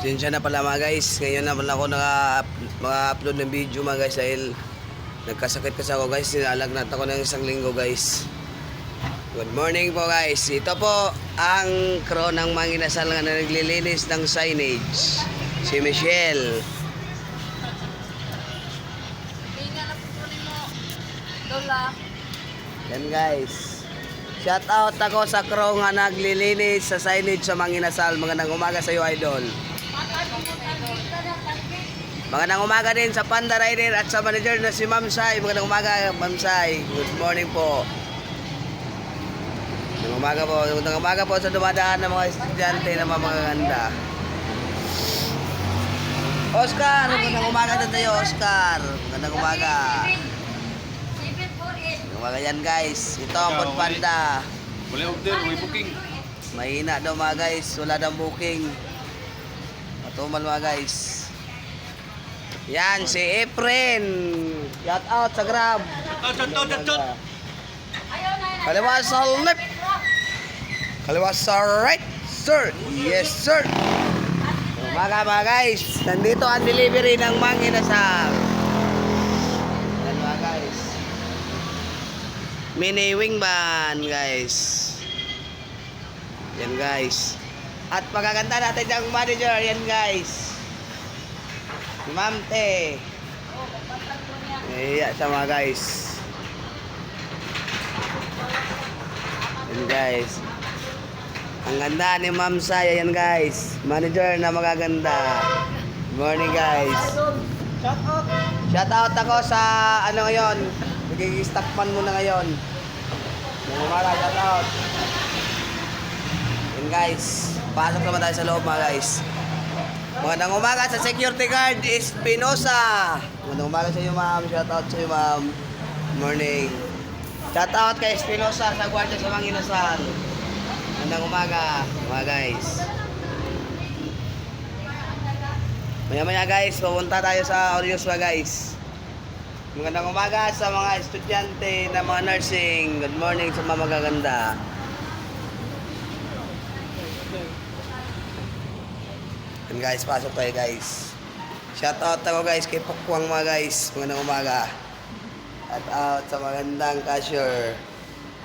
Pasensya na pala mga guys. Ngayon na pala ako naka-upload ng video mga guys dahil nagkasakit kasi ako guys. Nilalagnat ako ng isang linggo guys. Good morning po guys. Ito po ang crew ng mga inasal na naglilinis ng signage. Si Michelle. Yan guys. Shout out ako sa crew nga naglilinis sa signage sa mga inasal. Magandang umaga sa iyo idol. Magandang umaga din sa Panda Rider at sa manager na si Ma'am Sai. Magandang umaga Ma'am Sai. Good morning po. Magandang umaga po sa dumadaan ng mga estudyante na mamaganda. Oscar, magandang umaga din tayo Oscar. Magandang umaga. Magandang umaga yan guys. Ito ang Food Panda. Wala order, may booking. Mahina daw mga guys. Wala daw booking. Matumal mga guys. Yan, si Efren. Shout out sa Grab. Shot. Kaliwa sa left. Kaliwa sa right, sir. Yes, sir. Umaga mga guys. Nandito ang delivery ng Manginasal. Yan mga guys. Mini wing van guys. Yan guys. At magaganda natin yung manager. Yan guys. Si Ma'am Te. Iya sa mga guys. Yan guys. Ang ganda ni Ma'am Saya yan guys. Manager na magaganda. Good morning guys. Shout out ako sa ano ngayon. Nagiging stockman muna ngayon. Mga shout out. Yan guys. Pasok naman tayo sa loob mga guys. Magandang umaga sa security guard Espinosa. Magandang umaga sa iyo ma'am. Shout out sa iyo ma'am. Morning. Shout out kay Espinosa sa gwardiya sa mga inasal. Magandang umaga mga guys. Maya guys, pupunta tayo sa Oriuswa guys. Magandang umaga sa mga estudyante na mga nursing. Good morning sa mga magaganda. And guys, pasok tayo guys. Shout out ako guys kay Pukwang mga guys. Magandang umaga. Shout out sa magandang cashier.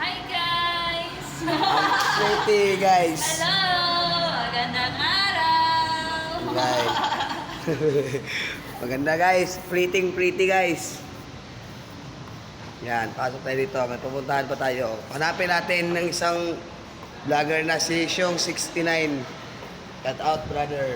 Hi guys! Ang pretty guys. Hello! Magandang araw! Guys. Maganda guys. Pretty guys. Yan, pasok tayo dito. May pupuntahan pa tayo. Hanapin natin ng isang vlogger na si Xiong69. Shout out brother.